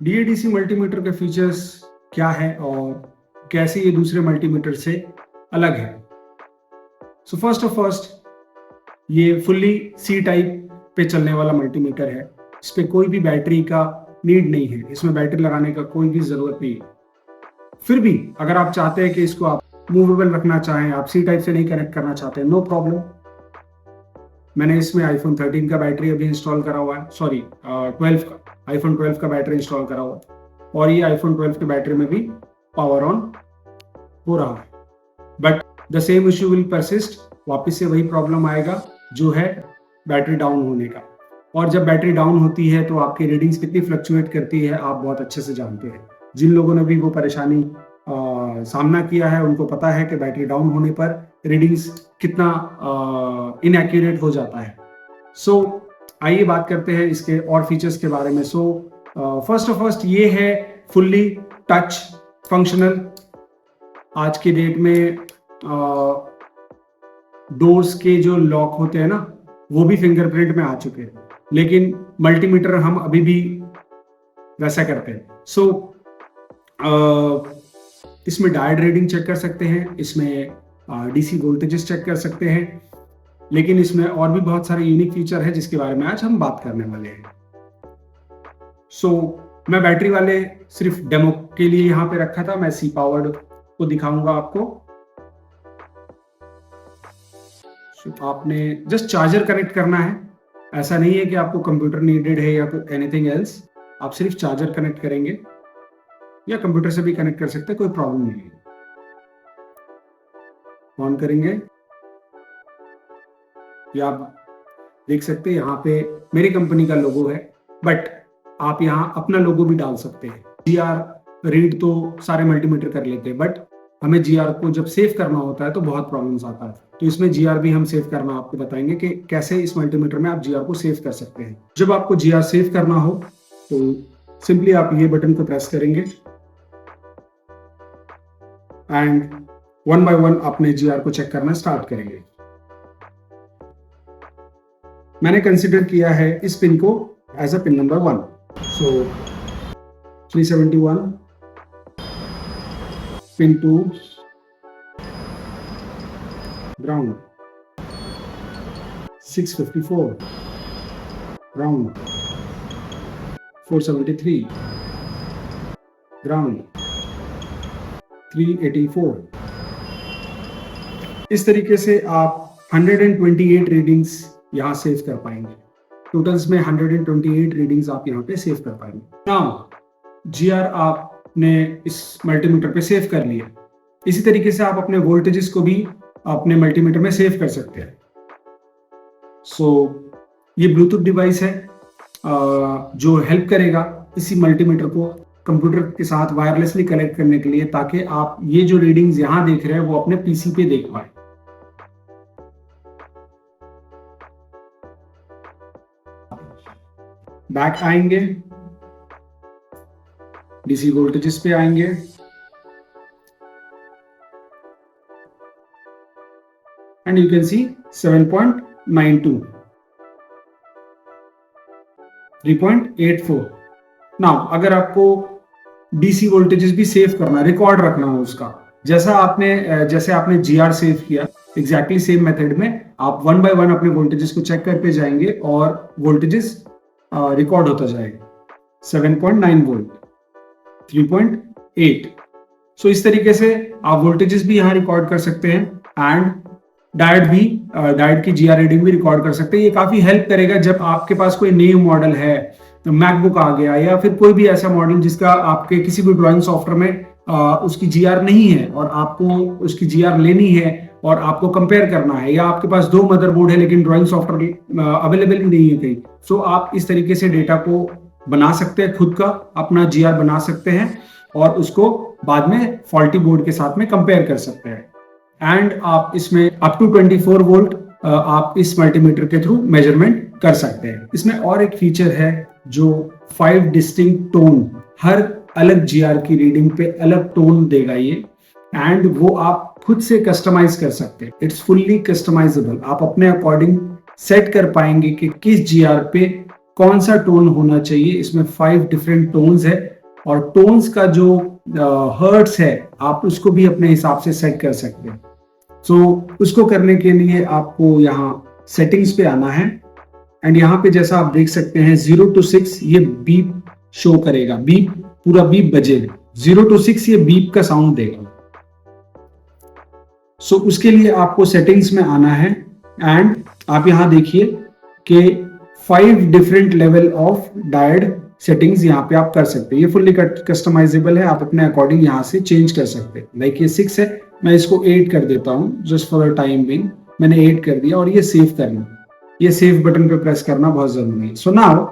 DADC multimeter के features क्या है और कैसे ये दूसरे मल्टीमीटर से अलग है। सो फर्स्ट ये फुल्ली सी टाइप पे चलने वाला मल्टीमीटर है। इस पे कोई भी बैटरी का नीड नहीं है, इसमें बैटरी लगाने का कोई भी जरूरत नहीं है। फिर भी अगर आप चाहते हैं कि इसको आप मूवेबल रखना चाहें, आप सी टाइप से नहीं कनेक्ट करना चाहते, नो प्रॉब्लम। मैंने इसमें आईफोन 13 का बैटरी अभी इंस्टॉल करा हुआ है, सॉरी 12 का, आईफोन 12 का बैटरी इंस्टॉल करा हुआ है और ये आईफोन 12 के बैटरी में भी पावर ऑन हो रहा है। But the same issue will persist, वापस से वही प्रॉब्लम आएगा जो है बैटरी डाउन होने का। और जब बैटरी डाउन होती है तो आपकी रीडिंग्स कितनी फ्लक्चुएट करती है आप बहुत अच्छे से जानते हैं। जिन लोगों ने भी वो परेशानी सामना किया है उनको पता है कि बैटरी डाउन होने पर रीडिंग्स कितना इनएक्यूरेट हो जाता है। सो आइए बात करते हैं इसके और फीचर्स के बारे में। फर्स्ट ये है फुल्ली टच फंक्शनल। आज की डेट में डोर्स के जो लॉक होते हैं ना वो भी फिंगरप्रिंट में आ चुके हैं, लेकिन मल्टीमीटर हम अभी भी वैसा करते हैं। इसमें डायोड रीडिंग चेक कर सकते हैं, इसमें डीसी वोल्टेजेस चेक कर सकते हैं, लेकिन इसमें और भी बहुत सारे यूनिक फीचर है जिसके बारे में आज हम बात करने वाले हैं। मैं बैटरी वाले सिर्फ डेमो के लिए यहाँ पे रखा था, मैं सी पावर्ड को दिखाऊंगा आपको। आपने जस्ट चार्जर कनेक्ट करना है, ऐसा नहीं है कि आपको कंप्यूटर नीडेड है या कोई एनीथिंग एल्स। आप सिर्फ चार्जर कनेक्ट करेंगे या कंप्यूटर से भी कनेक्ट कर सकते हैं, कोई प्रॉब्लम नहीं है। ऑन करेंगे, ये आप देख सकते हैं यहाँ पे मेरी कंपनी का लोगो है, बट आप यहाँ अपना लोगो भी डाल सकते हैं। जीआर रीड तो सारे मल्टीमीटर कर लेते हैं, बट हमें जीआर को जब सेव करना होता है तो बहुत प्रॉब्लम्स आता है, तो इसमें जीआर भी हम सेव करना आपको बताएंगे कि कैसे इस मल्टीमीटर में आप जीआर को सेव कर सकते हैं। जब आपको जीआर सेव करना हो तो सिंपली आप ये बटन को प्रेस करेंगे एंड वन बाय वन अपने जीआर को चेक करना स्टार्ट करेंगे। मैंने कंसिडर किया है इस पिन को as a pin number 1। 371, pin 2 ground, 654 ground, 473 ground, 384। इस तरीके से आप 128 रीडिंग्स यहाँ सेव कर पाएंगे। टोटल्स में 128 रीडिंग्स आप यहाँ पे सेव कर पाएंगे। नाउ जीआर आपने इस मल्टीमीटर पे सेव कर लिया, इसी तरीके से आप अपने वोल्टेजेस को भी अपने मल्टीमीटर में सेव कर सकते हैं। ये ब्लूटूथ डिवाइस है जो हेल्प करेगा इसी मल्टीमीटर को कंप्यूटर के साथ वायरलेसली कनेक्ट करने के लिए, ताकि आप ये जो रीडिंग्स यहाँ देख रहे हैं वो अपने पीसी पे देख पाए। बैक आएंगे, डीसी वोल्टेजेस पे आएंगे and you can see 7.92, 3.84। Now अगर आपको डीसी वोल्टेजेस भी सेव करना, रिकॉर्ड रखना हो उसका, जैसे आपने जीआर सेव किया, एग्जैक्टली सेम मेथड में आप वन बाय वन अपने वोल्टेजेस को चेक करते जाएंगे और वोल्टेजेस रिकॉर्ड होता जाएगा। 7.9 वोल्ट, 3.8। इस तरीके से आप वोल्टेजेस भी यहाँ रिकॉर्ड कर सकते हैं एंड डायोड की जीआर रीडिंग भी रिकॉर्ड कर सकते हैं। ये काफी हेल्प करेगा जब आपके पास कोई न्यू मॉडल है, तो मैकबुक आ गया या फिर कोई भी ऐसा मॉडल जिसका आपके किसी भी ड्राइंग सॉफ्टवेयर में उसकी जीआर नहीं है और आपको उसकी जीआर लेनी है और आपको कंपेयर करना है, या आपके पास 2 मदरबोर्ड है लेकिन ड्राइंग सॉफ्टवेयर अवेलेबल नहीं है कहीं। आप इस तरीके से डेटा को बना सकते हैं, खुद का अपना जीआर बना सकते हैं और उसको बाद में फॉल्टी बोर्ड के साथ में कंपेयर कर सकते हैं। एंड आप इसमें अप टू 24 वोल्ट आप इस मल्टीमीटर के थ्रू मेजरमेंट कर सकते हैं। इसमें और एक फीचर है जो 5 डिस्टिंक्ट टोन, हर अलग जीआर की रीडिंग पे अलग टोन देगा ये, एंड वो आप खुद से कस्टमाइज कर सकते हैं। इट्स फुल्ली कस्टमाइजेबल, आप अपने अकॉर्डिंग सेट कर पाएंगे कि किस जीआर पे कौन सा टोन होना चाहिए। इसमें 5 डिफरेंट टोन्स है और टोन्स का जो हर्ट्स है आप उसको भी अपने हिसाब से सेट कर सकते हैं। उसको करने के लिए आपको यहाँ सेटिंग्स पे आना है एंड यहाँ पे जैसा आप देख सकते हैं 0 to 6 ये बीप शो करेगा, बीप पूरा बीप बजेगा। 0 to 6 ये बीप का साउंड देगा। उसके लिए आपको सेटिंग्स में आना है एंड आप यहाँ देखिए कि 5 डिफरेंट लेवल ऑफ डायड सेटिंग्स यहाँ पे आप कर सकते हैं। ये फुल्ली कस्टमाइजेबल है, आप अपने अकॉर्डिंग यहाँ से चेंज कर सकते हैं। लाइक ये 6 है, मैं इसको 8 कर देता हूँ just for a time being. मैंने 8 कर दिया और ये सेव करना, ये सेव बटन पे प्रेस करना बहुत जरूरी है। सो नाउ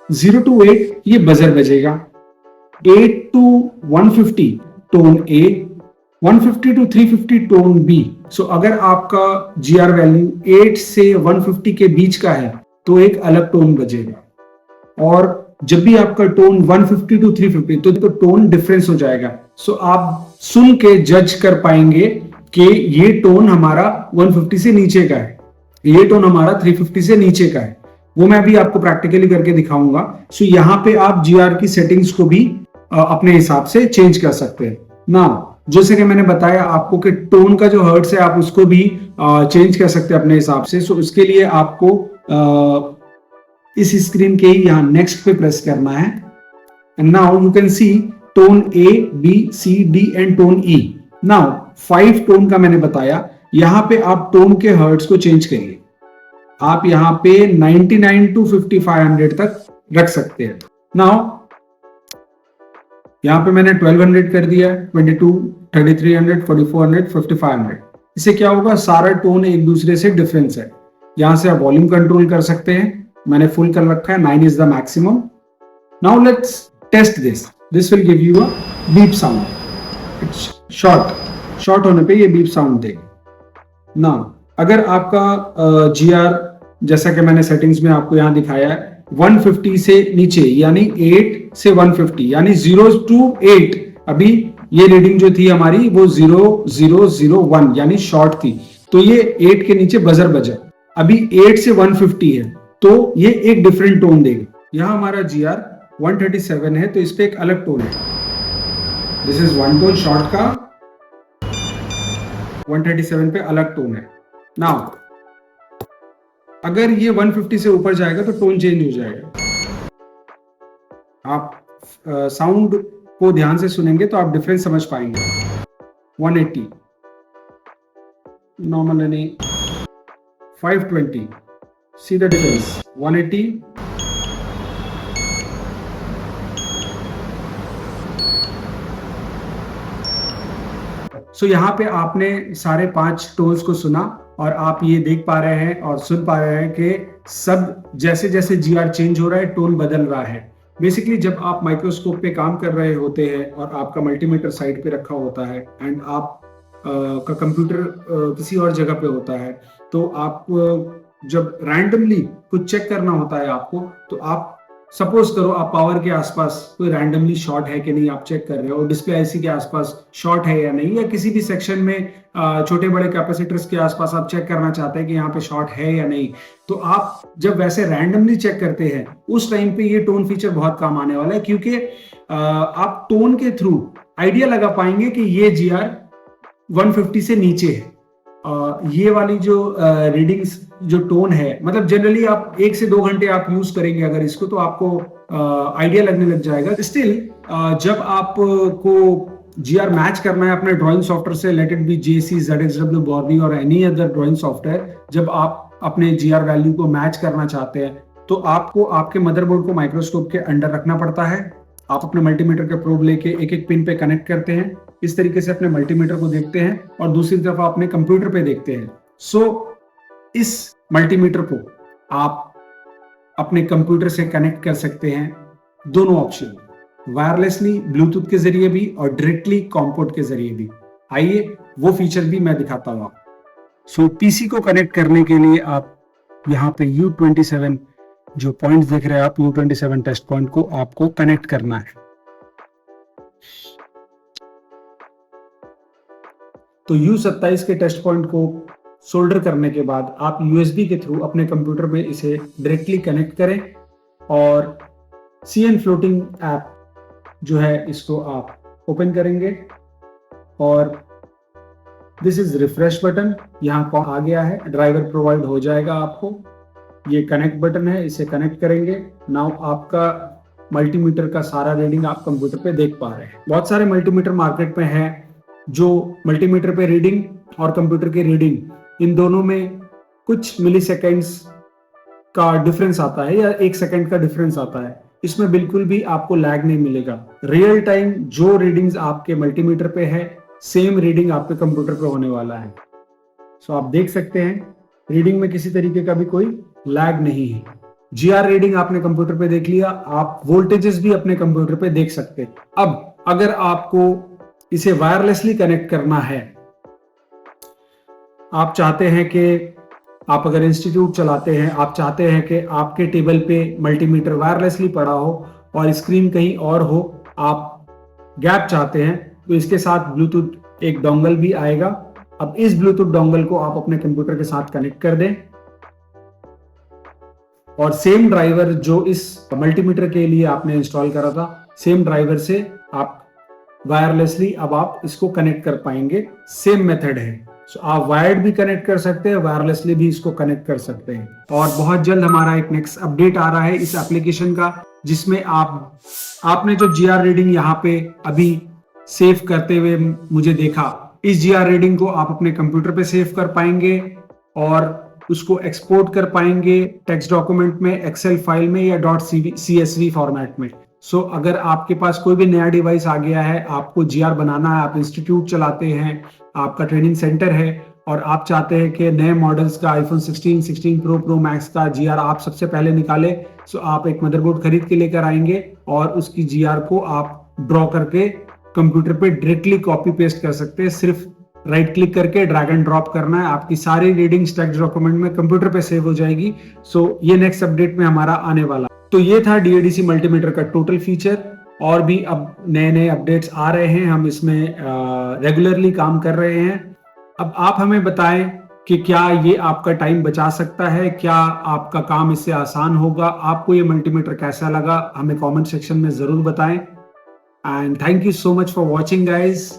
0 to 8 ये बजर बजेगा, 8 to 150 tone A, 150 to 350 tone B। अगर आपका GR वैल्यू 8 से 150 के बीच का है तो एक अलग टोन बजेगा और जब भी आपका टोन 150 to 350 तो टोन डिफरेंस हो जाएगा। आप सुन के जज कर पाएंगे कि ये टोन हमारा 150 से नीचे का है, ये टोन हमारा 350 से नीचे का है। वो मैं अभी आपको प्रैक्टिकली करके दिखाऊंगा। यहाँ पे आप GR की सेटिंग्स को भी अपने हिसाब से चेंज कर सकते हैं ना। जैसे कि मैंने बताया आपको कि टोन का जो हर्ट्स है आप उसको भी चेंज कर सकते हैं अपने हिसाब से। उसके लिए आपको इस स्क्रीन के यहाँ नेक्स्ट पे प्रेस करना है and now you can see tone A, B, C, D and tone E। Now 5 tone का मैंने बताया, यहाँ पे आप टोन के हर्ट्स को चेंज करिए। आप यहाँ पे 99 to 5500 तक रख सकते हैं। नाउ यहाँ पे मैंने 1200 कर दिया, 22, 3300, 4400, 5500। इससे क्या होगा, सारा टोन एक दूसरे से डिफरेंस है। यहाँ से आप वॉल्यूम कंट्रोल कर सकते हैं, मैंने फुल कर रखा है, 9 इज द maximum. Now let's test this will give you a beep sound. It's short होने पे ये बीप साउंड देगा। नाउ अगर आपका GR जैसा कि मैंने सेटिंग्स में आपको यहाँ दिखाया है 150 से नीचे यानी 8 से 150 यानी 0 to 8, अभी ये रीडिंग जो थी हमारी वो 0001 यानी शॉर्ट थी, तो ये 8 के नीचे बजर बजा। अभी 8 से 150 है तो ये एक डिफरेंट टोन देगा। यहाँ हमारा GR 137 है तो इस पे एक अलग टोन है। This is one tone short का, 137 पे अलग टोन है। नाउ अगर ये 150 से ऊपर जाएगा तो टोन चेंज हो जाएगा। आप साउंड को ध्यान से सुनेंगे तो आप डिफरेंस समझ पाएंगे। 180 नॉर्मल यानी 520, सी द डिफरेंस। 180 यहाँ पे आपने सारे 5 टोन्स को सुना और आप ये देख पा रहे हैं और सुन पा रहे हैं कि सब जैसे जैसे GR चेंज हो रहा है टोन बदल रहा है। बेसिकली जब आप माइक्रोस्कोप पे काम कर रहे होते हैं और आपका मल्टीमीटर साइड पे रखा होता है एंड आप का कंप्यूटर किसी और जगह पे होता है, तो आप जब रैंडमली कुछ चेक करना होता है आपको, तो आप सपोज करो आप पावर के आसपास कोई रैंडमली शॉर्ट है कि नहीं आप चेक कर रहे हो, डिस्प्ले आईसी के आसपास शॉर्ट है या नहीं, या किसी भी सेक्शन में छोटे बड़े कैपेसिटर्स के आसपास आप चेक करना चाहते हैं कि यहाँ पे शॉर्ट है या नहीं, तो आप जब वैसे रैंडमली चेक करते हैं उस टाइम पे ये टोन फीचर बहुत काम आने वाला है, क्योंकि आप टोन के थ्रू आइडिया लगा पाएंगे कि ये GR 150 से नीचे है। ये वाली जो रीडिंग्स जो टोन है, मतलब जनरली आप 1 से 2 घंटे आप यूज करेंगे अगर इसको, तो आपको आइडिया लगने लग जाएगा। स्टिल जब आपको GR मैच करना है अपने ड्राइंग सॉफ्टवेयर से, let it be JC, ZXW, Borby और एनी अदर ड्राइंग सॉफ्टवेयर, जब आप अपने GR वैल्यू को मैच करना चाहते हैं तो आपको आपके मदरबोर्ड को माइक्रोस्कोप के अंडर रखना पड़ता है। आप अपने मल्टीमीटर के प्रोब लेके एक एक पिन पे कनेक्ट करते हैं, इस तरीके से अपने मल्टीमीटर को देखते हैं और दूसरी तरफ आप अपने कंप्यूटर पे देखते हैं। इस मल्टीमीटर को आप अपने कंप्यूटर से कनेक्ट कर सकते हैं, दोनों ऑप्शन, वायरलेसली ब्लूटूथ के जरिए भी और डायरेक्टली कॉमपोर्ट के जरिए भी। आइए वो फीचर भी मैं दिखाता हूँ। पीसी को कनेक्ट करने के लिए आप यहाँ पे U27 जो पॉइंट देख रहे हैं आप, U27 टेस्ट पॉइंट को आपको कनेक्ट करना है। तो U27 के टेस्ट पॉइंट को सोल्डर करने के बाद आप USB के थ्रू अपने कंप्यूटर में इसे डायरेक्टली कनेक्ट करें और CN फ्लोटिंग ऐप जो है इसको आप ओपन करेंगे और दिस इज रिफ्रेश बटन, यहाँ आ गया है, ड्राइवर प्रोवाइड हो जाएगा आपको। ये कनेक्ट बटन है, इसे कनेक्ट करेंगे। नाउ आपका मल्टीमीटर का सारा रीडिंग आप कंप्यूटर पे देख पा रहे हैं। बहुत सारे मल्टीमीटर मार्केट में है जो मल्टीमीटर पे रीडिंग और कंप्यूटर की रीडिंग इन दोनों में कुछ मिली सेकेंड्स का डिफरेंस आता है या 1 सेकंड का डिफरेंस आता है। इसमें बिल्कुल भी आपको लैग नहीं मिलेगा। रियल टाइम जो रीडिंग्स आपके मल्टीमीटर पे है सेम रीडिंग आपके कंप्यूटर पे होने वाला है। सो आप देख सकते हैं रीडिंग में किसी तरीके का भी कोई लैग नहीं है। GR रीडिंग आपने कंप्यूटर पे देख लिया, आप वोल्टेजेस भी अपने कंप्यूटर पे देख सकते हैं। अब अगर आपको इसे वायरलेसली कनेक्ट करना है, आप चाहते हैं कि आप अगर इंस्टीट्यूट चलाते हैं, आप चाहते हैं कि आपके टेबल पे मल्टीमीटर वायरलेसली पड़ा हो और स्क्रीन कहीं और हो, आप गैप चाहते हैं, तो इसके साथ ब्लूटूथ एक डोंगल भी आएगा। अब इस ब्लूटूथ डोंगल को आप अपने कंप्यूटर के साथ कनेक्ट कर दें और सेम ड्राइवर जो इस मल्टीमीटर के लिए आपने इंस्टॉल करा था, सेम ड्राइवर से आप वायरलेसली अब आप इसको कनेक्ट कर पाएंगे। सेम मेथड है। सो आप वायर्ड भी कनेक्ट कर सकते हैं, वायरलेसली भी इसको कनेक्ट कर सकते हैं। और बहुत जल्द हमारा एक नेक्स्ट अपडेट आ रहा है इस एप्लीकेशन का, जिसमें आपने जो GR रीडिंग यहाँ पे अभी सेव करते हुए मुझे देखा, इस GR रीडिंग को आप अपने कंप्यूटर पे सेव कर पाएंगे और उसको एक्सपोर्ट कर पाएंगे टेक्स्ट डॉक्यूमेंट में, एक्सेल फाइल में या .csv फॉर्मेट में। सो अगर आपके पास कोई भी नया डिवाइस आ गया है, आपको GR बनाना है, आप इंस्टीट्यूट चलाते हैं, आपका ट्रेनिंग सेंटर है और आप चाहते हैं कि नए मॉडल्स का iPhone 16, 16 Pro, Pro Max का GR आप सबसे पहले निकाले, सो आप एक मदरबोर्ड खरीद के लेकर आएंगे और उसकी GR को आप ड्रॉ करके कंप्यूटर पे डायरेक्टली कॉपी पेस्ट कर सकते हैं। सिर्फ राइट क्लिक करके ड्रैग एंड ड्रॉप करना है, आपकी सारी रीडिंग्स टेक्स्ट डॉक्यूमेंट में कंप्यूटर पे सेव हो जाएगी। सो ये नेक्स्ट अपडेट में हमारा आने वाला। तो ये था DADC मल्टीमीटर का टोटल फीचर। और भी अब नए नए अपडेट्स आ रहे हैं, हम इसमें रेगुलरली काम कर रहे हैं। अब आप हमें बताएं कि क्या ये आपका टाइम बचा सकता है, क्या आपका काम इससे आसान होगा, आपको ये मल्टीमीटर कैसा लगा, हमें कमेंट सेक्शन में जरूर बताएं। And thank you so much for watching guys.